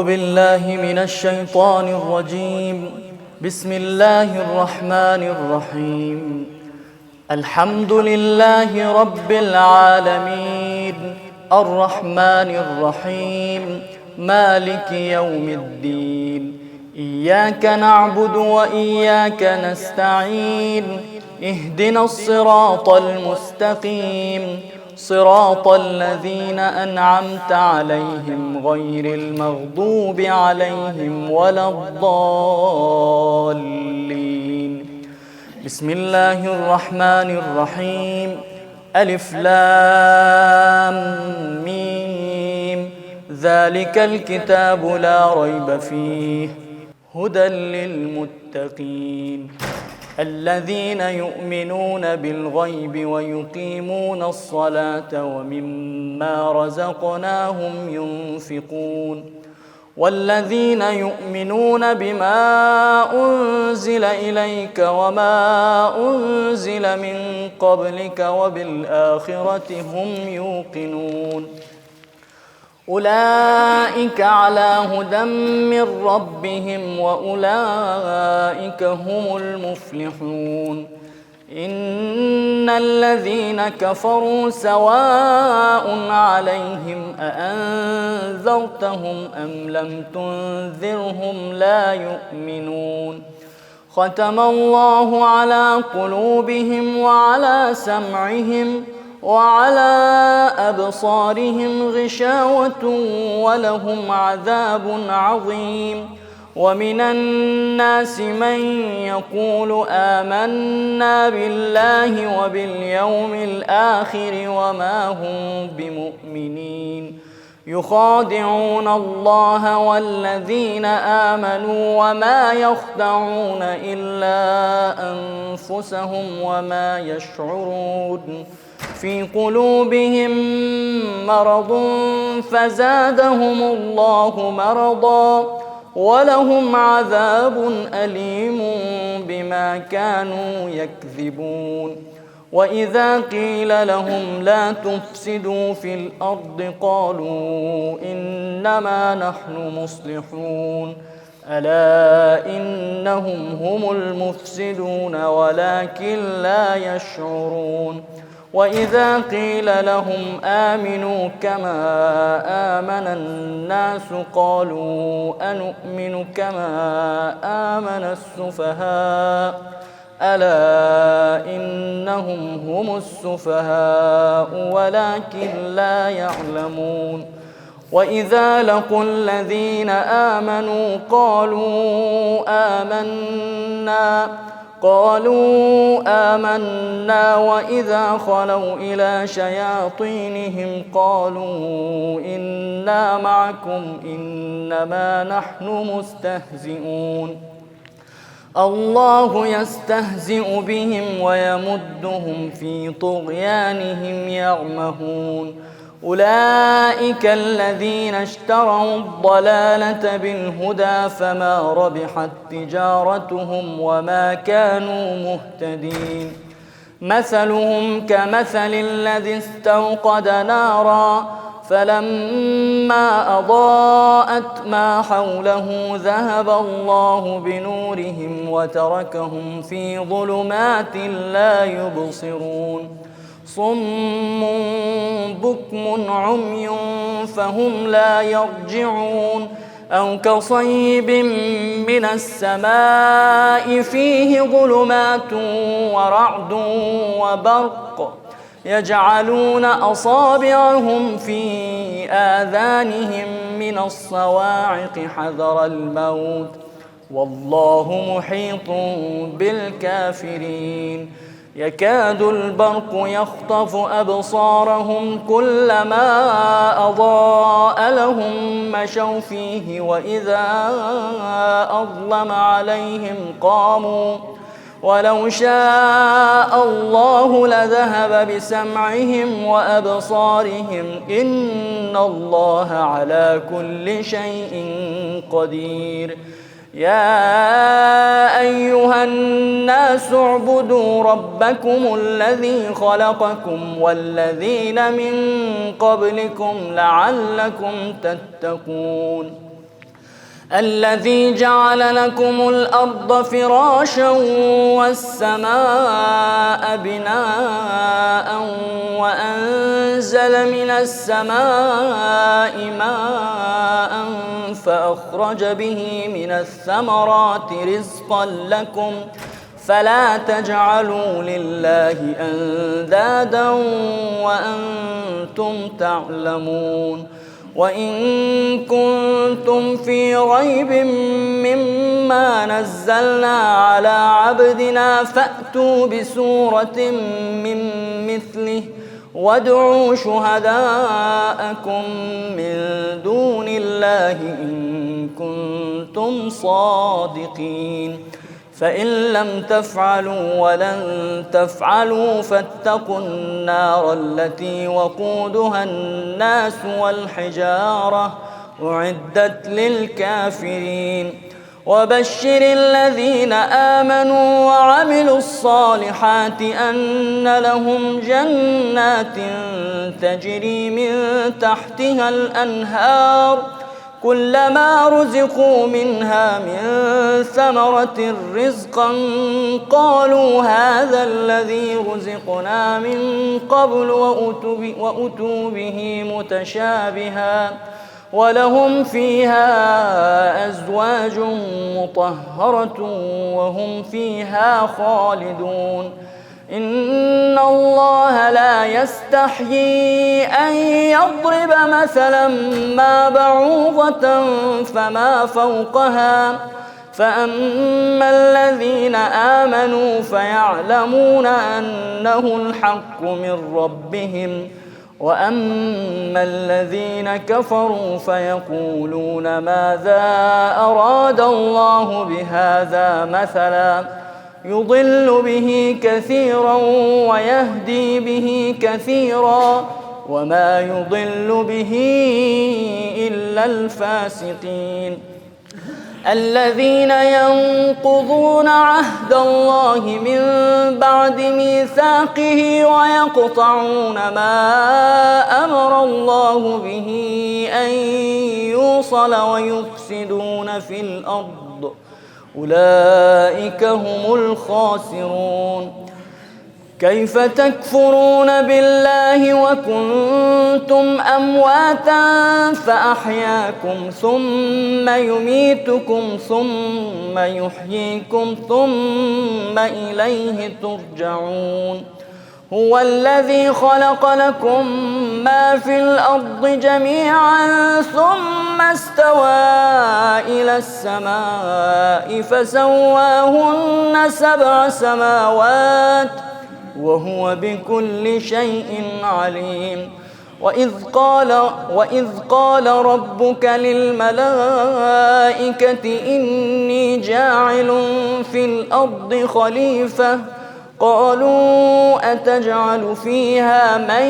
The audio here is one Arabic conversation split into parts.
بالله من الشيطان الرجيم. بسم الله الرحمن الرحيم. الحمد لله رب العالمين، الرحمن الرحيم، مالك يوم الدين. إياك نعبد وإياك نستعين. اهدنا الصراط المستقيم، صراط الذين أنعمت عليهم غير المغضوب عليهم ولا الضالين. بسم الله الرحمن الرحيم. ألف لام ميم. ذلك الكتاب لا ريب فيه هدى للمتقين الذين يؤمنون بالغيب ويقيمون الصلاة ومما رزقناهم ينفقون والذين يؤمنون بما أنزل إليك وما أنزل من قبلك وبالآخرة هم يوقنون أولئك على هدى من ربهم وأولئك هم المفلحون. إن الذين كفروا سواء عليهم أأنذرتهم أم لم تنذرهم لا يؤمنون. ختم الله على قلوبهم وعلى سمعهم وعلى أبصارهم غشاوة ولهم عذاب عظيم. ومن الناس من يقول آمنا بالله وباليوم الآخر وما هم بمؤمنين يخادعون الله والذين آمنوا وما يخدعون إلا أنفسهم وما يشعرون. في قلوبهم مرض فزادهم الله مرضا ولهم عذاب أليم بما كانوا يكذبون. وإذا قيل لهم لا تفسدوا في الأرض قالوا إنما نحن مصلحون ألا إنهم هم المفسدون ولكن لا يشعرون. وإذا قيل لهم آمنوا كما آمن الناس قالوا أنؤمن كما آمن السفهاء ألا إنهم هم السفهاء ولكن لا يعلمون. وإذا لقوا الذين آمنوا قالوا آمنا وإذا خلوا إلى شياطينهم قالوا إنا معكم إنما نحن مستهزئون. الله يستهزئ بهم ويمدهم في طغيانهم يعمهون. أولئك الذين اشتروا الضلالة بالهدى فما ربحت تجارتهم وما كانوا مهتدين. مثلهم كمثل الذي استوقد نارا فلما أضاءت ما حوله ذهب الله بنورهم وتركهم في ظلمات لا يبصرون. صم بكم عمي فهم لا يرجعون. أو كصيب من السماء فيه ظلمات ورعد وبرق يجعلون أصابعهم في آذانهم من الصواعق حذر الموت والله محيط بالكافرين. يكاد البرق يخطف أبصارهم كلما أضاء لهم مشوا فيه وإذا أظلم عليهم قاموا ولو شاء الله لذهب بسمعهم وأبصارهم إن الله على كل شيء قدير. يا أيها الناس اعبدوا ربكم الذي خلقكم والذين من قبلكم لعلكم تتقون الذي جعل لكم الأرض فراشا والسماء بناء وأنزل من السماء ماء فأخرج به من الثمرات رزقا لكم فلا تجعلوا لله أندادا وأنتم تعلمون وإن كنتم في ريب مما نزلنا على عبدنا فأتوا بسورة من مثله وادعوا شهداءكم من دون الله إن كنتم صادقين فإن لم تفعلوا ولن تفعلوا فاتقوا النار التي وقودها الناس والحجارة أعدت للكافرين وبشر الذين آمنوا وعملوا الصالحات أن لهم جنات تجري من تحتها الأنهار كلما رزقوا منها من ثمرة رزقا قالوا هذا الذي رزقنا من قبل وأتوا به متشابها ولهم فيها أزواج مطهرة وهم فيها خالدون إن الله لا يستحيي أن يضرب مثلا ما بعوضة فما فوقها فأما الذين آمنوا فيعلمون أنه الحق من ربهم وأما الذين كفروا فيقولون ماذا أراد الله بهذا مثلا يضل به كثيرا ويهدي به كثيرا وما يضل به إلا الفاسقين الذين ينقضون عهد الله من بعد ميثاقه ويقطعون ما أمر الله به أن يوصل ويفسدون في الأرض أولئك هم الخاسرون كيف تكفرون بالله وكنتم أمواتا فأحياكم ثم يميتكم ثم يحييكم ثم إليه ترجعون هو الذي خلق لكم ما في الأرض جميعا ثم استوى إلى السماء فسواهن 7 سماوات وهو بكل شيء عليم وإذ قال ربك للملائكة إني جاعل في الأرض خليفة قالوا أتجعل فيها من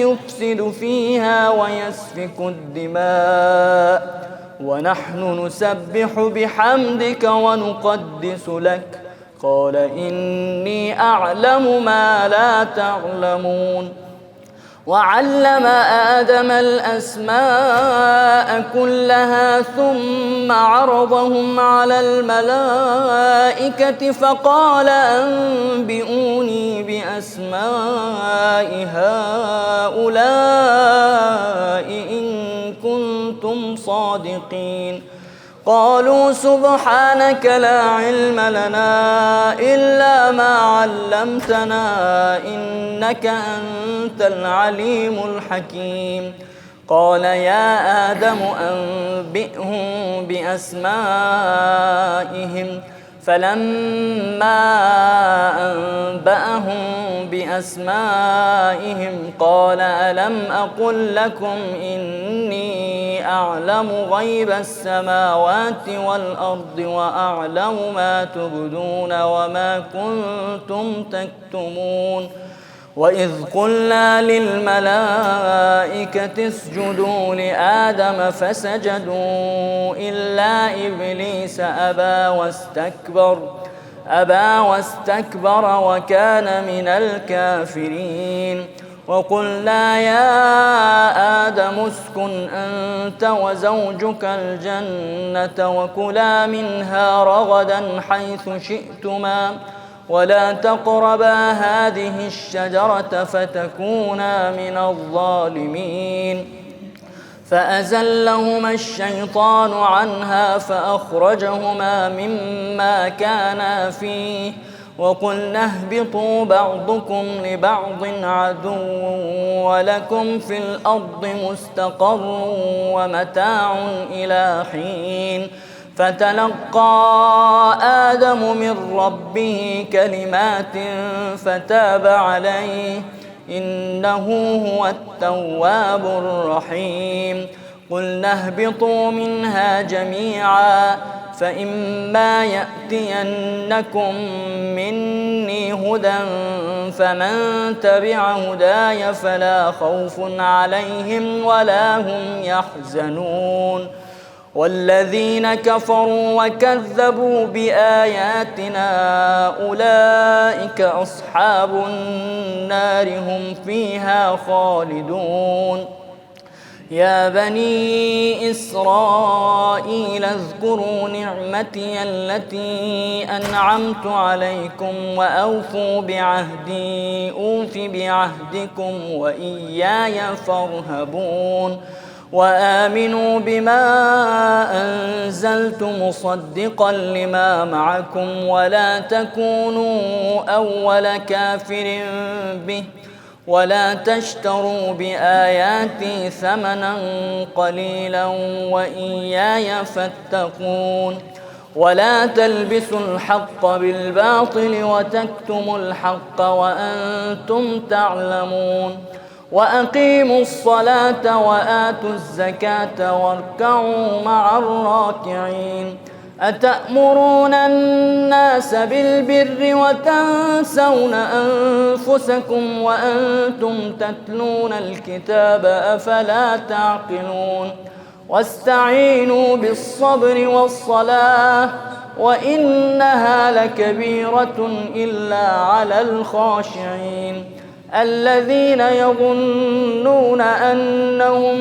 يفسد فيها ويسفك الدماء ونحن نسبح بحمدك ونقدس لك قال إني أعلم ما لا تعلمون وعلم آدم الأسماء كلها ثم عرضهم على الملائكة فقال أنبئوني بأسماء هؤلاء إن كنتم صادقين قالوا سبحانك لا علم لنا إلا ما علمتنا إنك أنت العليم الحكيم قال يا آدم أنبئهم بأسمائهم فلما أنبأهم بأسمائهم قال ألم أقل لكم إني أعلم غيب السماوات والأرض وأعلم ما تبدون وما كنتم تكتمون وإذ قلنا للملائكة اسجدوا لآدم فسجدوا إلا إبليس أبى واستكبر وكان من الكافرين وقلنا يا آدم اسكن أنت وزوجك الجنة وكلا منها رغدا حيث شئتما ولا تقربا هذه الشجرة فتكونا من الظالمين فأزلهما الشيطان عنها فأخرجهما مما كانا فيه وقلنا اهبطوا بعضكم لبعض عدو ولكم في الأرض مستقر ومتاع إلى حين فتلقى آدم من ربه كلمات فتاب عليه إنه هو التواب الرحيم قلنا اهبطوا منها جميعا فإما يأتينكم مني هدى فمن تبع هداي فلا خوف عليهم ولا هم يحزنون والذين كفروا وكذبوا بآياتنا أولئك أصحاب النار هم فيها خالدون يا بني إسرائيل اذكروا نعمتي التي أنعمت عليكم وأوفوا بعهدي أوف بعهدكم وإياي فارهبون وآمنوا بما أنزلت مصدقا لما معكم ولا تكونوا أول كافر به ولا تشتروا بآياتي ثمنا قليلا وإياي فاتقون ولا تلبسوا الحق بالباطل وتكتموا الحق وأنتم تعلمون وأقيموا الصلاة وآتوا الزكاة واركعوا مع الراكعين أتأمرون الناس بالبر وتنسون أنفسكم وأنتم تتلون الكتاب أفلا تعقلون واستعينوا بالصبر والصلاة وإنها لكبيرة إلا على الخاشعين الذين يظنون أنهم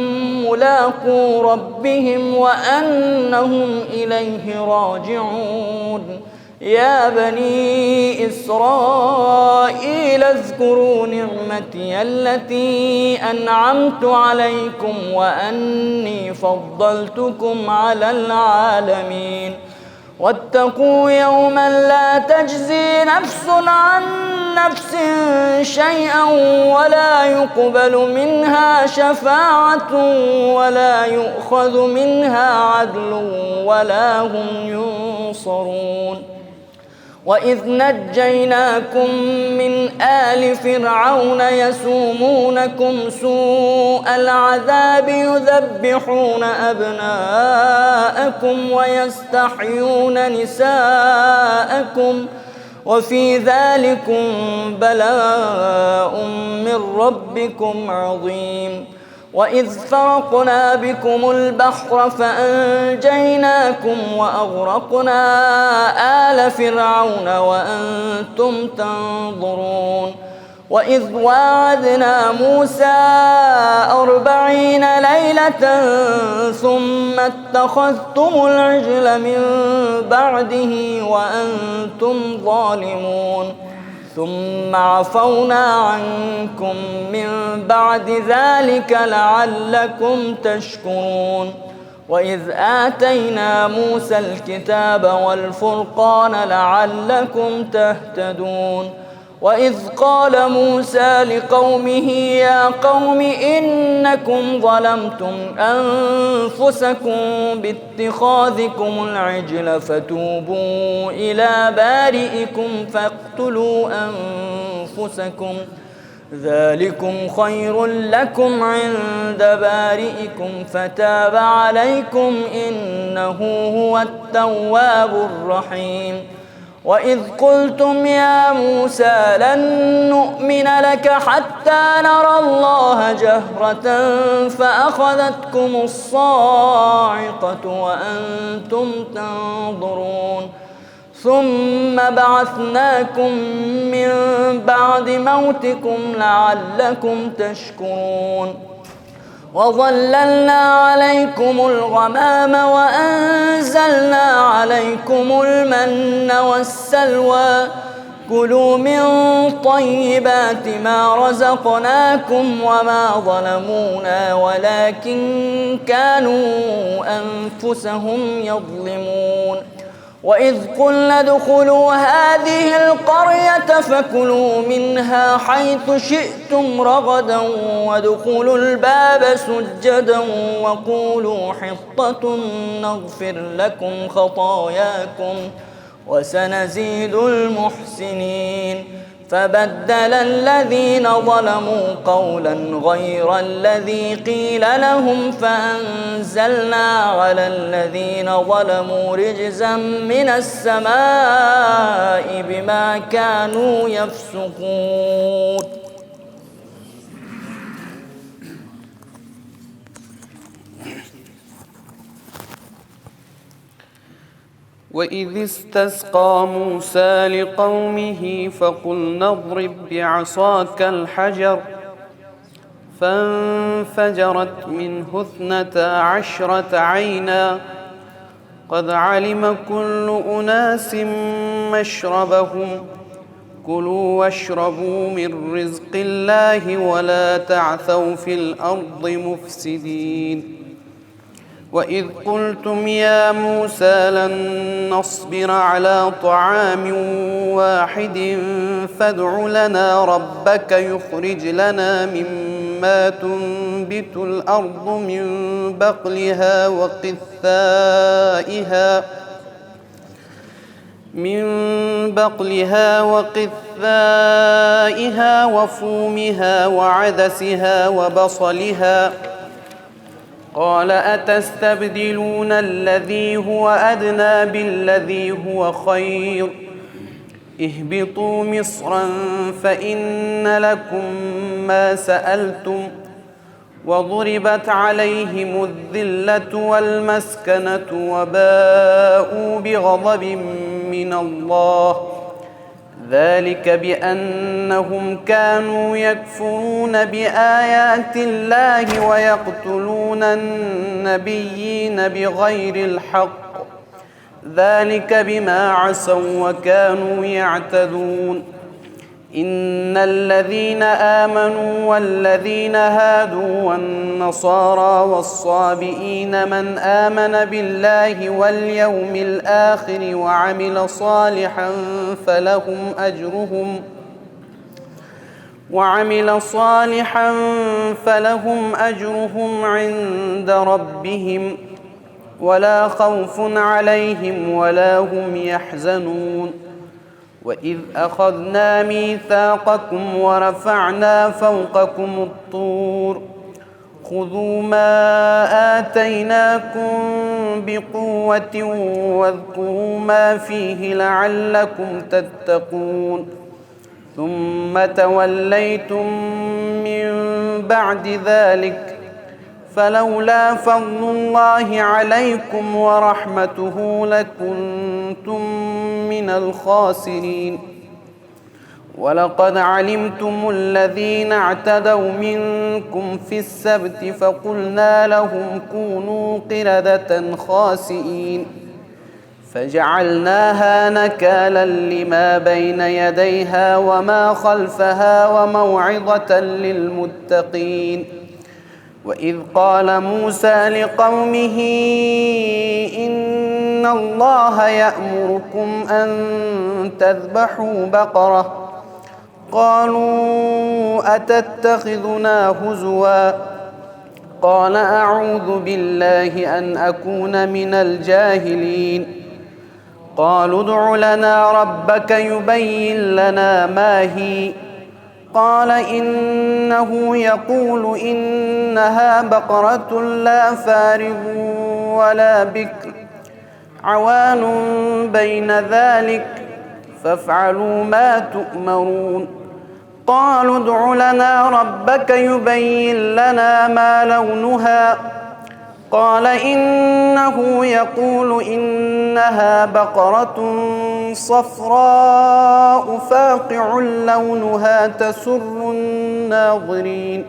ملاقو ربهم وأنهم إليه راجعون يا بني إسرائيل اذكروا نعمتي التي أنعمت عليكم وأني فضلتكم على العالمين واتقوا يوما لا تجزي نفس عن نفس شيئا ولا يقبل منها شفاعة ولا يؤخذ منها عدل ولا هم ينصرون وإذ نجيناكم من آل فرعون يسومونكم سوء العذاب يذبحون أبناءكم ويستحيون نساءكم وفي ذلكم بلاء من ربكم عظيم وإذ فرقنا بكم البحر فأنجيناكم وأغرقنا آل فرعون وأنتم تنظرون وإذ واعدنا موسى 40 ليلة ثم اتخذتم العجل من بعده وأنتم ظالمون ثم عفونا عنكم من بعد ذلك لعلكم تشكرون وإذ آتينا موسى الكتاب والفرقان لعلكم تهتدون وإذ قال موسى لقومه يا قوم إنكم ظلمتم أنفسكم باتخاذكم العجل فتوبوا إلى بارئكم فاقتلوا أنفسكم ذلكم خير لكم عند بارئكم فتاب عليكم إنه هو التواب الرحيم وإذ قلتم يا موسى لن نؤمن لك حتى نرى الله جهرة فأخذتكم الصاعقة وأنتم تنظرون ثم بعثناكم من بعد موتكم لعلكم تشكرون وظللنا عليكم الغمام وأنزلنا عليكم المن والسلوى كلوا من طيبات ما رزقناكم وما ظلمونا ولكن كانوا أنفسهم يظلمون وإذ قلنا ادخلوا هذه القرية فكلوا منها حيث شئتم رغدا وادخلوا الباب سجدا وقولوا حطة نغفر لكم خطاياكم وسنزيد المحسنين فبدل الذين ظلموا قولا غير الذي قيل لهم فأنزلنا على الذين ظلموا رجزا من السماء بما كانوا يفسقون. وإذ استسقى موسى لقومه فقلنا اضرب بعصاك الحجر فانفجرت منه 12 عينا قد علم كل أناس مشربهم كلوا واشربوا من رزق الله ولا تعثوا في الأرض مفسدين. وإذ قلتم يا موسى لن نصبر على طعام واحد فادع لنا ربك يخرج لنا مما تنبت الأرض من بقلها وقثائها وفومها وعدسها وبصلها قال أتستبدلون الذي هو أدنى بالذي هو خير اهبطوا مصرا فإن لكم ما سألتم وضربت عليهم الذلة والمسكنة وباءوا بغضب من الله ذلك بأنهم كانوا يكفرون بآيات الله ويقتلون النبيين بغير الحق ذلك بما عصوا وكانوا يعتدون. إن الذين آمنوا والذين هادوا والنصارى والصابئين من آمن بالله واليوم الآخر وعمل صالحا فلهم أجرهم عند ربهم ولا خوف عليهم ولا هم يحزنون. وإذ أخذنا ميثاقكم ورفعنا فوقكم الطور خذوا ما آتيناكم بقوة واذكروا ما فيه لعلكم تتقون ثم توليتم من بعد ذلك فلولا فضل الله عليكم ورحمته لكنتم من الخاسرين. ولقد علمتم الذين اعتدوا منكم في السبت فقلنا لهم كونوا قردة خاسئين فجعلناها نكالا لما بين يديها وما خلفها وموعظة للمتقين. وإذ قال موسى لقومه إن الله يأمركم أن تذبحوا بقرة قالوا أتتخذنا هزوا قال أعوذ بالله أن أكون من الجاهلين. قالوا ادع لنا ربك يبين لنا ما هي قال إنه يقول إنها بقرة لا فارغ ولا بكر عوان بين ذلك فافعلوا ما تؤمرون. قالوا ادع لنا ربك يبين لنا ما لونها قال إنه يقول إنها بقرة صفراء فاقع لونها تسر الناظرين.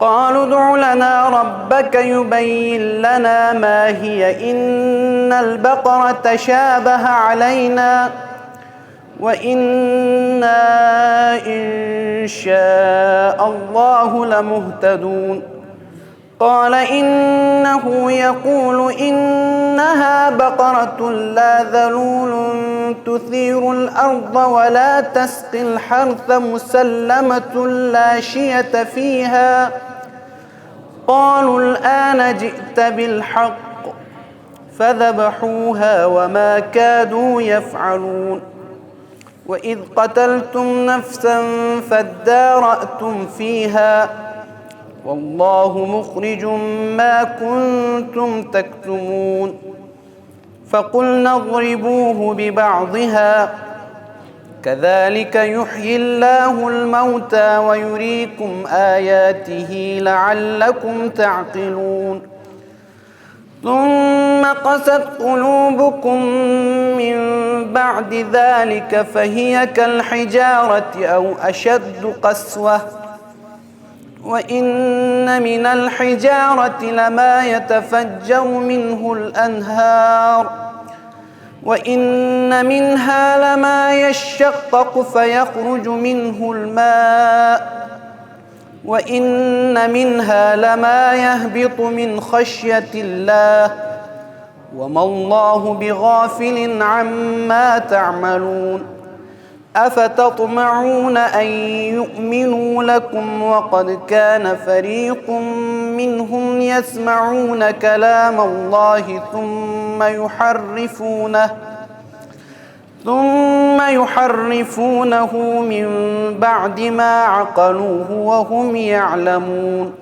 قالوا ادع لنا ربك يبين لنا ما هي إن البقرة شابه علينا وإنا إن شاء الله لمهتدون. قال إنه يقول إنها بقرة لا ذلول تثير الأرض ولا تسقي الحرث مسلمة لا شية فيها. قالوا الآن جئت بالحق فذبحوها وما كادوا يفعلون. وإذ قتلتم نفسا فادارأتم فيها والله مخرج ما كنتم تكتمون. فقلنا اضربوه ببعضها كذلك يحيي الله الموتى ويريكم آياته لعلكم تعقلون. ثم قست قلوبكم من بعد ذلك فهي كالحجارة أو أشد قسوة. وإن من الحجارة لما يتفجر منه الأنهار وإن منها لما يشقق فيخرج منه الماء وإن منها لما يهبط من خشية الله وما الله بغافل عما تعملون. أفتطمعون أن يؤمنوا لكم وقد كان فريق منهم يسمعون كلام الله ثم يحرفونه من بعد ما عقلوه وهم يعلمون.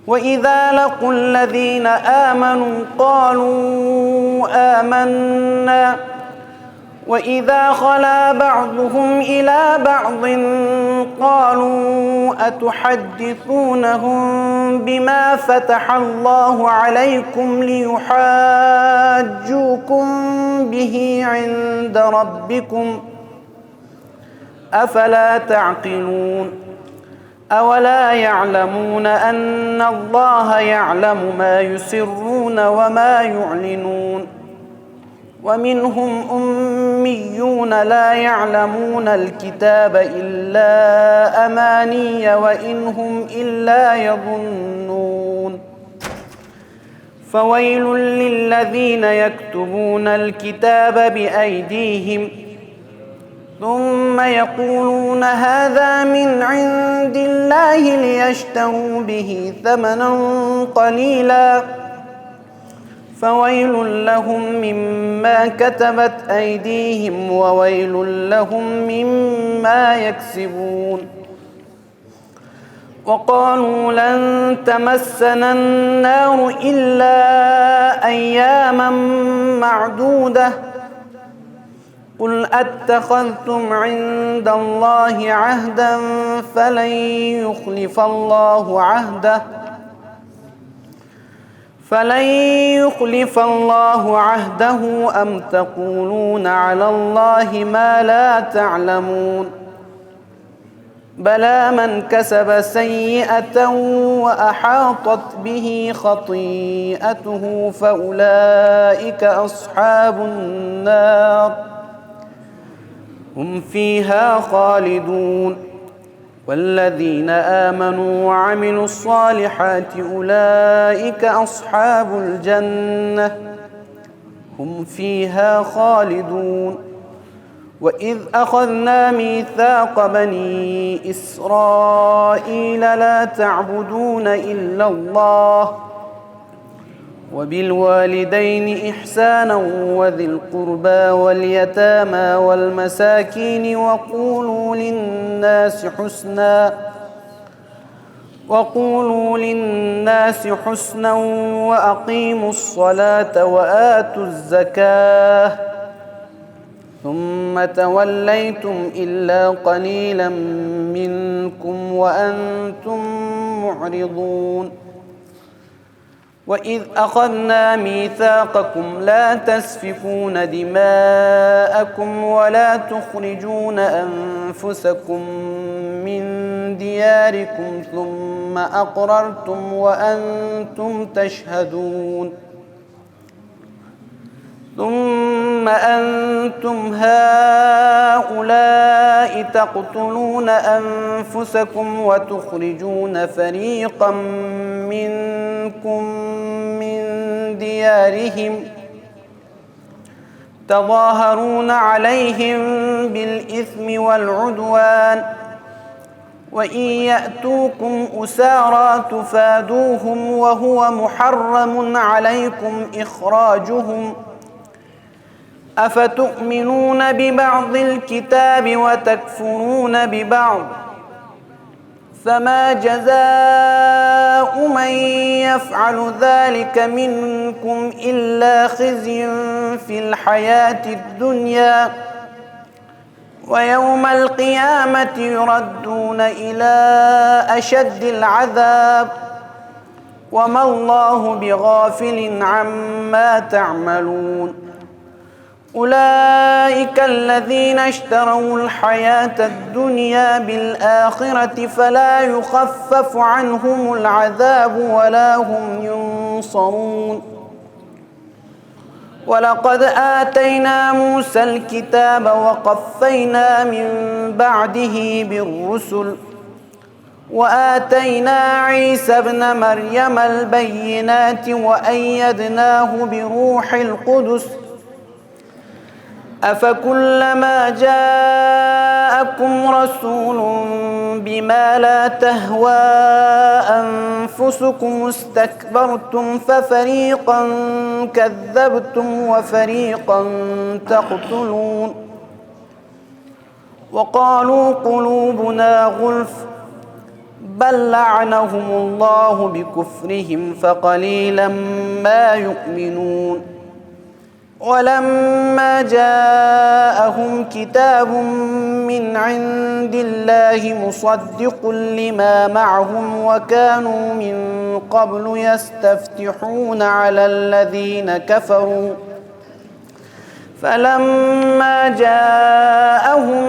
وإذا لقوا الذين آمنوا قالوا آمنا وإذا خلا بعضهم إلى بعض قالوا أتحدثونهم بما فتح الله عليكم ليحاجوكم به عند ربكم أفلا تعقلون. أولا يعلمون أن الله يعلم ما يسرون وما يعلنون. ومنهم أميون لا يعلمون الكتاب إلا أماني وإن هم إلا يظنون. فويل للذين يكتبون الكتاب بأيديهم ثم يقولون هذا من عند الله ليشتروا به ثمنا قليلا فويل لهم مما كتبت أيديهم وويل لهم مما يكسبون. وقالوا لن تمسنا النار إلا أياما معدودة قل أتخذتم عند الله عهدا فلن يخلف الله عهده أم تقولون على الله ما لا تعلمون. بلى من كسب سيئة وأحاطت به خطيئته فأولئك أصحاب النار هم فيها خالدون. والذين آمنوا وعملوا الصالحات أولئك أصحاب الجنة هم فيها خالدون. وإذ أخذنا ميثاق بني إسرائيل لا تعبدون إلا الله وبالوالدين إحسانا وذي القربى واليتامى والمساكين وقولوا للناس حسنا وأقيموا الصلاة وآتوا الزكاة ثم توليتم إلا قليلا منكم وأنتم معرضون. وإذ أخذنا ميثاقكم لا تسفكون دماءكم ولا تخرجون أنفسكم من دياركم ثم أقررتم وأنتم تشهدون ثم أنتم هؤلاء تقتلون أنفسكم وتخرجون فريقا منكم من ديارهم تظاهرون عليهم بالإثم والعدوان وإن يأتوكم أسارى تفادوهم وهو محرم عليكم إخراجهم أفتؤمنون ببعض الكتاب وتكفرون ببعض فما جزاء من يفعل ذلك منكم إلا خزي في الحياة الدنيا ويوم القيامة يردون إلى أشد العذاب وما الله بغافل عما تعملون أولئك الذين اشتروا الحياة الدنيا بالآخرة فلا يخفف عنهم العذاب ولا هم ينصرون ولقد آتينا موسى الكتاب وقفينا من بعده بالرسل وآتينا عيسى ابن مريم البينات وأيدناه بروح القدس أفكلما جاءكم رسول بما لا تهوى أنفسكم استكبرتم ففريقا كذبتم وفريقا تقتلون وقالوا قلوبنا غلف بل لعنهم الله بكفرهم فقليلا ما يؤمنون ولما جاءهم كتاب من عند الله مصدق لما معهم وكانوا من قبل يستفتحون على الذين كفروا فلما جاءهم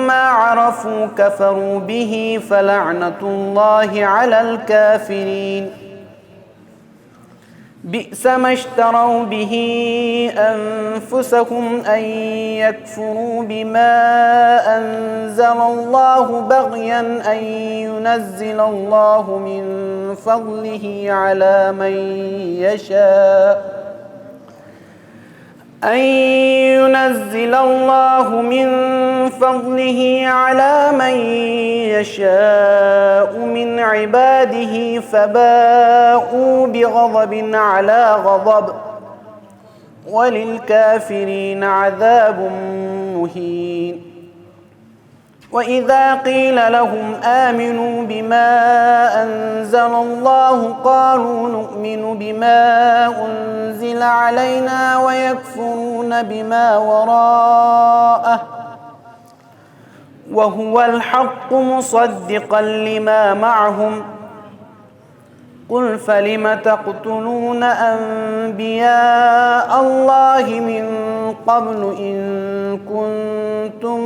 ما عرفوا كفروا به فلعنة الله على الكافرين بئس ما اشتروا به أنفسهم أن يكفروا بما أنزل الله بغيا أن ينزل الله من فضله على من يشاء من عباده فباءوا بغضب على غضب وللكافرين عذاب مهين وإذا قيل لهم آمنوا بما أنزل الله قالوا نؤمن بما أنزل علينا ويكفرون بما وراءه وهو الحق مصدقا لما معهم قل فلم تقتلون أنبياء الله من قبل إن كنتم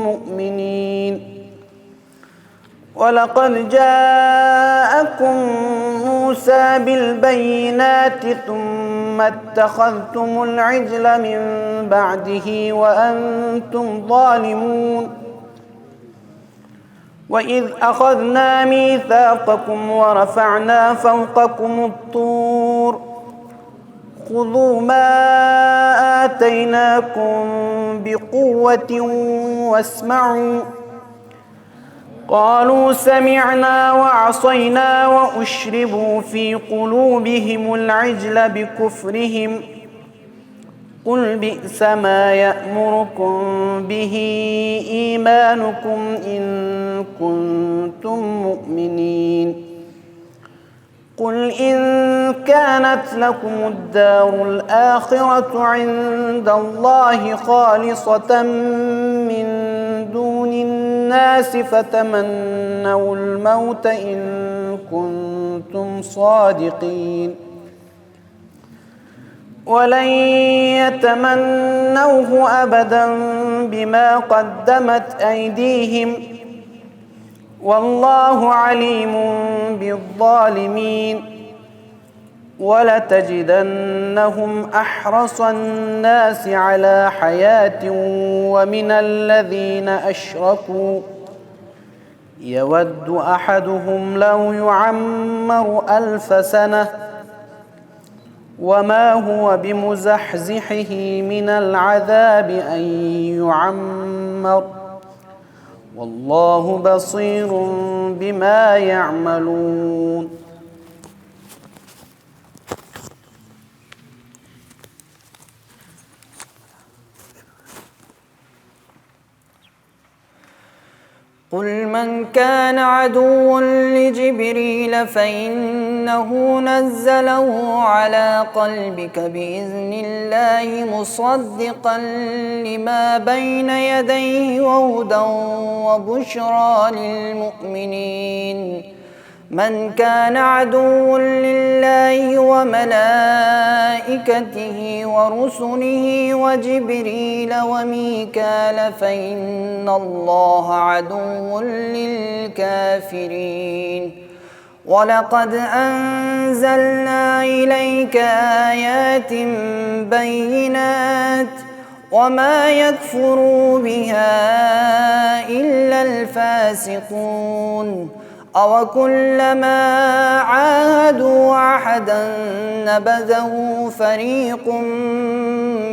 مؤمنين ولقد جاءكم موسى بالبينات ثم اتخذتم العجل من بعده وأنتم ظالمون وإذ أخذنا ميثاقكم ورفعنا فوقكم الطور خذوا ما آتيناكم بقوة واسمعوا قالوا سمعنا وعصينا وأشربوا في قلوبهم العجل بكفرهم قل بئس ما يأمركم به إيمانكم إن كنتم مؤمنين قل إن كانت لكم الدار الآخرة عند الله خالصة من دون الناس فتمنوا الموت إن كنتم صادقين ولن يتمنوه أبدا بما قدمت أيديهم والله عليم بالظالمين. ولتجدنهم أحرص الناس على حياة ومن الذين أشركوا يود أحدهم لو يعمر 1000 سنة وما هو بمزحزحه من العذاب أن يعمر والله بصير بما يعملون. قل من كان عدوا لجبريل فإنه نزله على قلبك بإذن الله مصدقا لما بين يديه وهدى وبشرى للمؤمنين. من كان عدوا لله وملائكته ورسله وجبريل وميكال فإن الله عدو للكافرين. ولقد أنزلنا إليك آيات بينات وما يكفر بها إلا الفاسقون. أوكلما عاهدوا عهدا نبذه فريق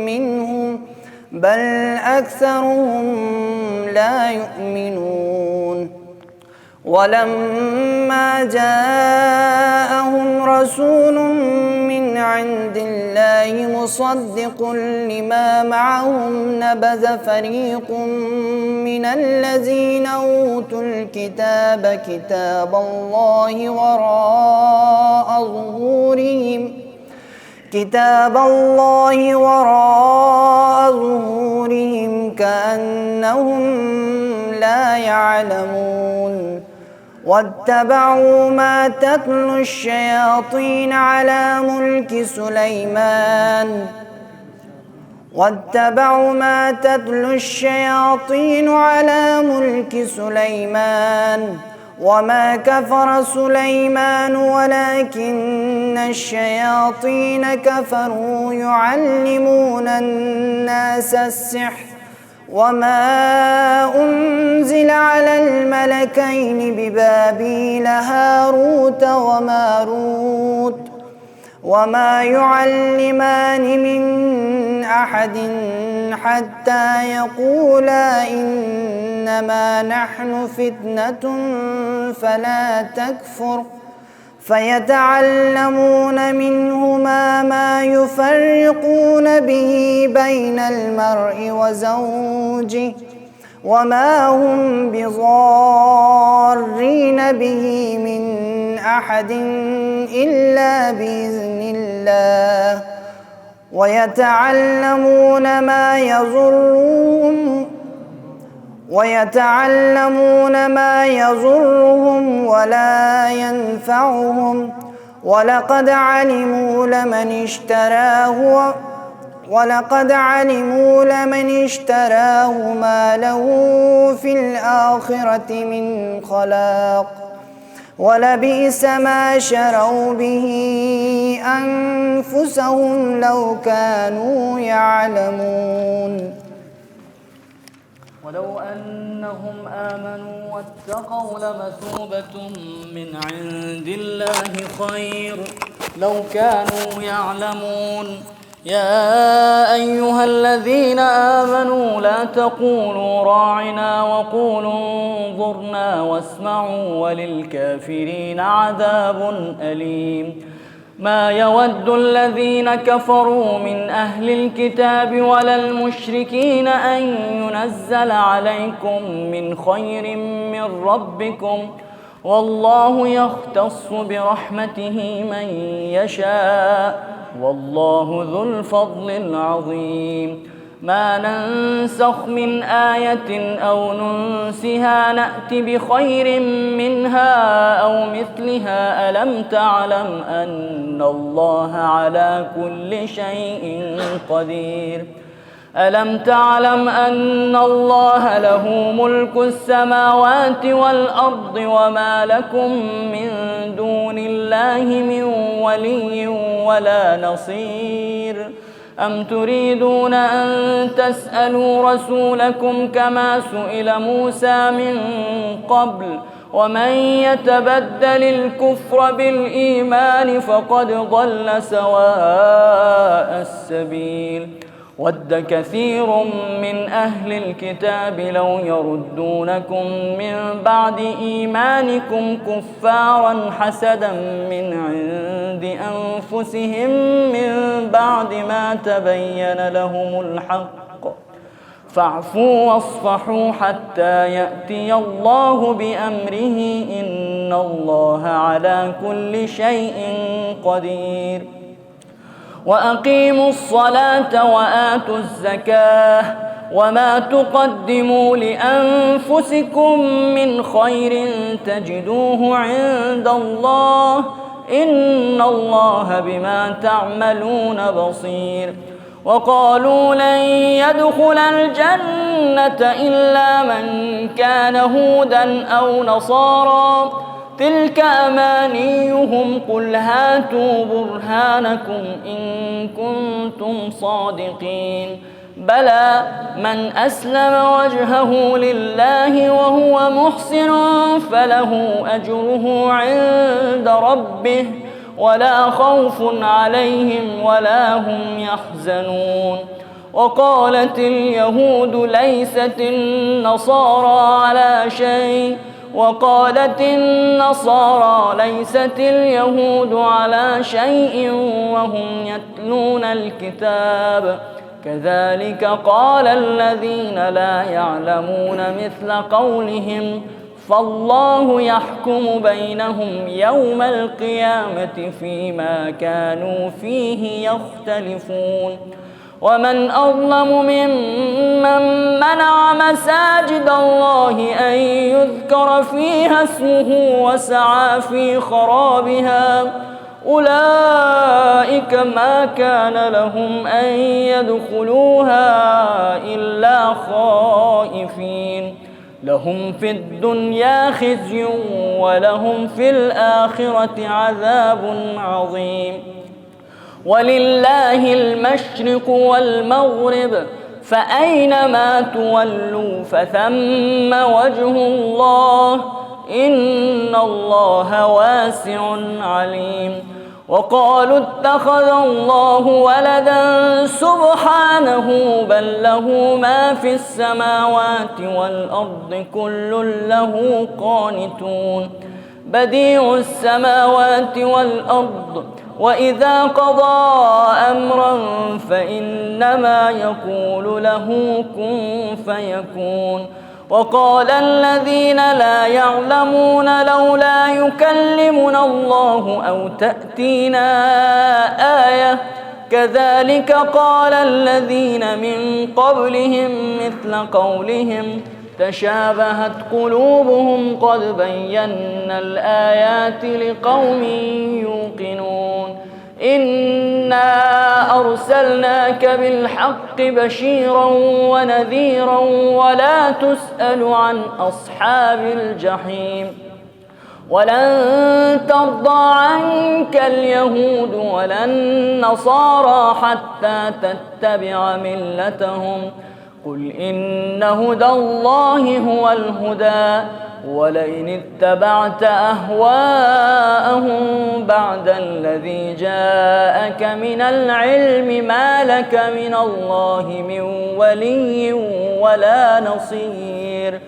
منهم بل أكثرهم لا يؤمنون. ولما جاءهم رسول من عند الله مصدق لما معهم نبذ فريق من الذين أوتوا الكتاب كتاب الله وراء ظهورهم كأنهم لا يعلمون. واتبعوا ما تتلو الشياطين على ملك سليمان وما كفر سليمان ولكن الشياطين كفروا يعلمون الناس السحر وما أنزل على الملكين ببابيل هاروت وماروت وما يعلمان من أحد حتى يقولا إنما نحن فتنة فلا تكفر فيتعلمون منهما ما يفرقون به بين المرء وزوجه وما هم بضارين به من أحد إلا بإذن الله. ويتعلمون ما يضرهم ولا ينفعهم ولقد علموا لمن اشتراه ما له في الآخرة من خلاق ولبئس ما شروا به أنفسهم لو كانوا يعلمون. ولو أنهم آمنوا واتقوا لمثوبة من عند الله خير لو كانوا يعلمون. يا أيها الذين آمنوا لا تقولوا راعنا وقولوا انظرنا واسمعوا وللكافرين عذاب أليم. ما يود الذين كفروا من أهل الكتاب ولا المشركين أن ينزل عليكم من خير من ربكم والله يختص برحمته من يشاء والله ذو الفضل العظيم. ما ننسخ من آية أو ننسها نأت بخير منها أو مثلها ألم تعلم أن الله على كل شيء قدير ألم تعلم أن الله له ملك السماوات والأرض وما لكم من دون الله من ولي ولا نصير أم تريدون أن تسألوا رسولكم كما سئل موسى من قبل ومن يتبدل الكفر بالإيمان فقد ضل سواء السبيل ود كثير من أهل الكتاب لو يردونكم من بعد إيمانكم كفارا حسدا من عند أنفسهم من بعد ما تبين لهم الحق فاعفوا واصفحوا حتى يأتي الله بأمره إن الله على كل شيء قدير وأقيموا الصلاة وآتوا الزكاة وما تقدموا لأنفسكم من خير تجدوه عند الله إن الله بما تعملون بصير وقالوا لن يدخل الجنة إلا من كان هودا أو نصارى تلك أمانيهم قل هاتوا برهانكم إن كنتم صادقين بلى من أسلم وجهه لله وهو محسن فله أجره عند ربه ولا خوف عليهم ولا هم يحزنون وقالت اليهود ليست النصارى على شيء وقالت النصارى ليست اليهود على شيء وهم يتلون الكتاب كذلك قال الذين لا يعلمون مثل قولهم فالله يحكم بينهم يوم القيامة فيما كانوا فيه يختلفون ومن أظلم ممن منع مساجد الله أن يذكر فيها اسمه وسعى في خرابها أولئك ما كان لهم أن يدخلوها إلا خائفين لهم في الدنيا خزي ولهم في الآخرة عذاب عظيم ولله المشرق والمغرب فأينما تولوا فثم وجه الله إن الله واسع عليم وقالوا اتخذ الله ولدا سبحانه بل له ما في السماوات والأرض كل له قانتون بديع السماوات والأرض وإذا قضى أمرا فإنما يقول له كن فيكون وقال الذين لا يعلمون لولا يكلمنا الله أو تأتينا آية كذلك قال الذين من قبلهم مثل قولهم تشابهت قلوبهم قد بينا الآيات لقوم يوقنون إنا أرسلناك بالحق بشيرا ونذيرا ولا تسأل عن أصحاب الجحيم ولن ترضى عنك اليهود ولا النصارى حتى تتبع ملتهم قل إن هدى الله هو الهدى ولئن اتبعت أهواءهم بعد الذي جاءك من العلم ما لك من الله من ولي ولا نصير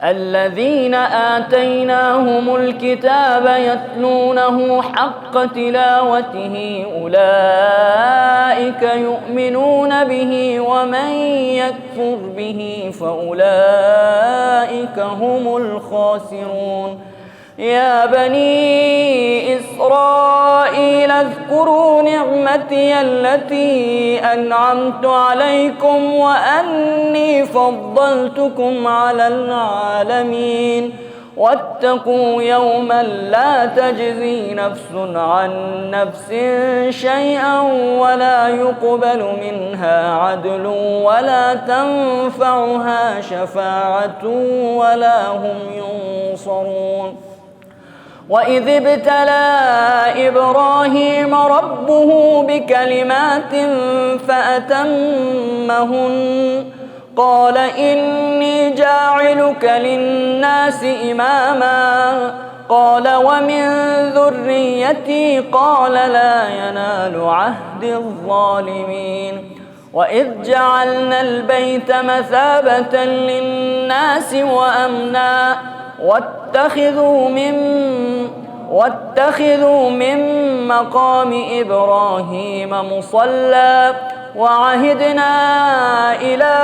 الذين آتيناهم الكتاب يتلونه حق تلاوته أولئك يؤمنون به ومن يكفر به فأولئك هم الخاسرون يا بني إسرائيل اذكروا نعمتي التي أنعمت عليكم وأني فضلتكم على العالمين واتقوا يوما لا تجزي نفس عن نفس شيئا ولا يقبل منها عدل ولا تنفعها شفاعة ولا هم ينصرون. وإذ ابتلى إبراهيم ربه بكلمات فأتمهن قال إني جاعلك للناس إماما قال ومن ذريتي قال لا ينال عهد الظالمين. وإذ جعلنا البيت مثابة للناس وأمنا واتخذوا من مقام إبراهيم مصلى وعهدنا إلى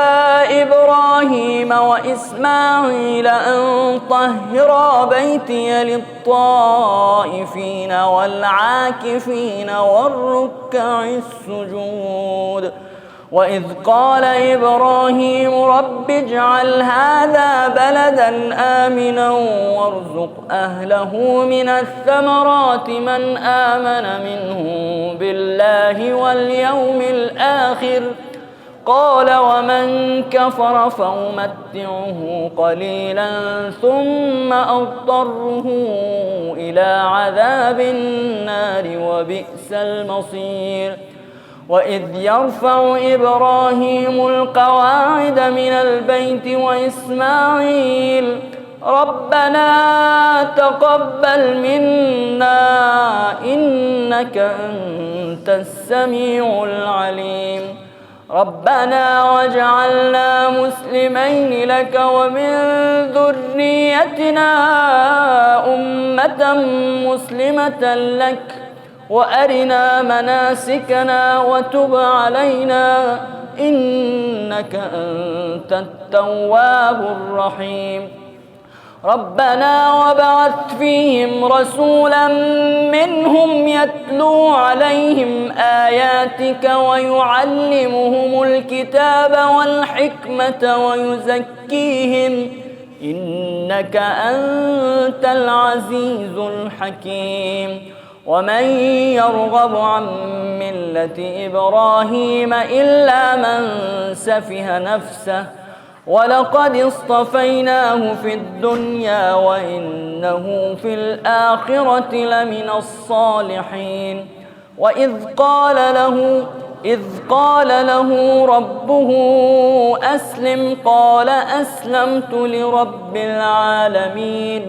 إبراهيم وإسماعيل أن طهرا بيتي للطائفين والعاكفين والركع السجود. وإذ قال إبراهيم رب اجعل هذا بلدا آمنا وارزق أهله من الثمرات من آمن منهم بالله واليوم الآخر قال ومن كفر فأمتعه قليلا ثم أضطره إلى عذاب النار وبئس المصير. وإذ يرفع إبراهيم القواعد من البيت وإسماعيل ربنا تقبل منا إنك أنت السميع العليم ربنا واجعلنا مسلمين لك ومن ذريتنا أمة مسلمة لك وأرنا مناسكنا وتب علينا إنك أنت التواب الرحيم. ربنا وابعث فيهم رسولا منهم يتلو عليهم آياتك ويعلمهم الكتاب والحكمة ويزكيهم إنك أنت العزيز الحكيم. ومن يرغب عن ملة إبراهيم إلا من سفه نفسه ولقد اصطفيناه في الدنيا وإنه في الآخرة لمن الصالحين. وإذ قال له ربه أسلم قال أسلمت لرب العالمين.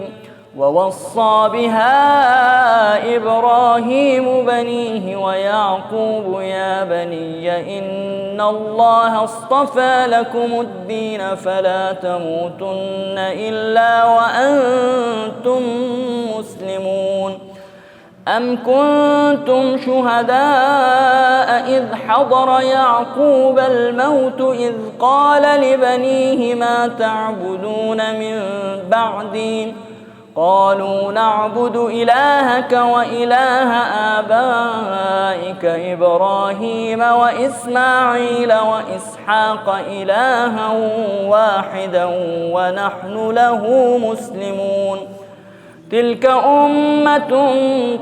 ووصى بها إبراهيم بنيه ويعقوب يا بني إن الله اصطفى لكم الدين فلا تموتن إلا وأنتم مسلمون. أم كنتم شهداء إذ حضر يعقوب الموت إذ قال لبنيه ما تعبدون من بعدي قالوا نعبد إلهك وإله آبائك إبراهيم وإسماعيل وإسحاق إلها واحدا ونحن له مسلمون. تلك أمة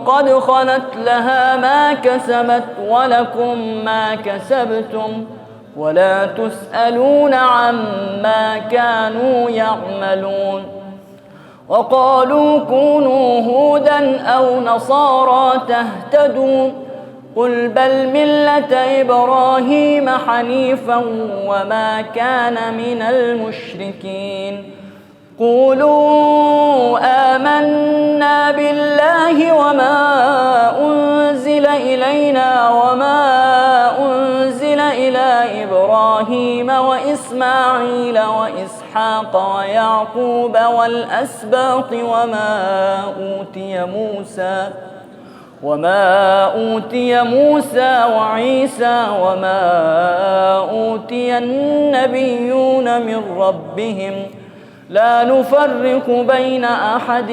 قد خلت لها ما كسبت ولكم ما كسبتم ولا تسألون عما كانوا يعملون. وقالوا كونوا هودا أو نصارى تهتدوا قل بل ملة إبراهيم حنيفا وما كان من المشركين. قولوا آمنا بالله وما أنزل إلينا وما أنزل إلى إبراهيم وإسماعيل وإسحاق ويعقوب والأسباط وما أوتي موسى وعيسى وما أوتي النبيون من ربهم لا نفرق بين أحد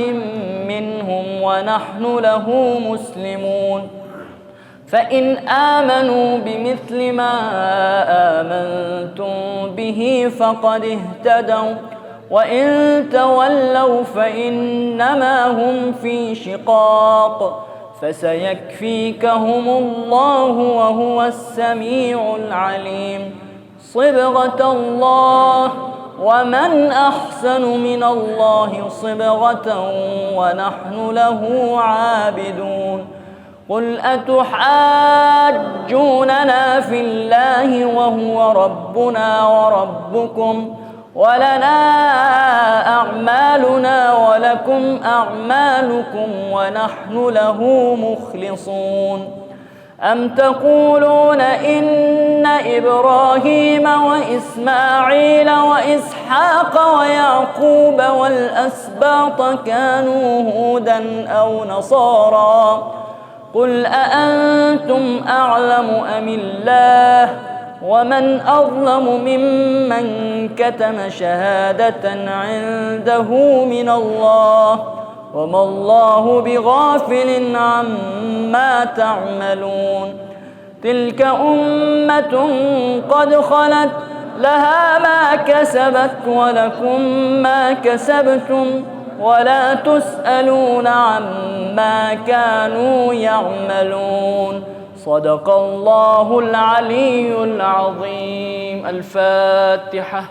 منهم ونحن له مسلمون فإن آمنوا بمثل ما آمنتم به فقد اهتدوا وإن تولوا فإنما هم في شقاق فسيكفيكهم الله وهو السميع العليم صبغة الله ومن أحسن من الله صبغة ونحن له عابدون قل أتحاجوننا في الله وهو ربنا وربكم ولنا أعمالنا ولكم أعمالكم ونحن له مخلصون أم تقولون إن إبراهيم وإسماعيل وإسحاق ويعقوب والأسباط كانوا هودا أو نصارى قل أأنتم أعلم أم الله ومن أظلم ممن كتم شهادة عنده من الله وما الله بغافل عما تعملون تلك أمة قد خلت لها ما كسبت ولكم ما كسبتم ولا تسألون عما كانوا يعملون صدق الله العلي العظيم. الفاتحة.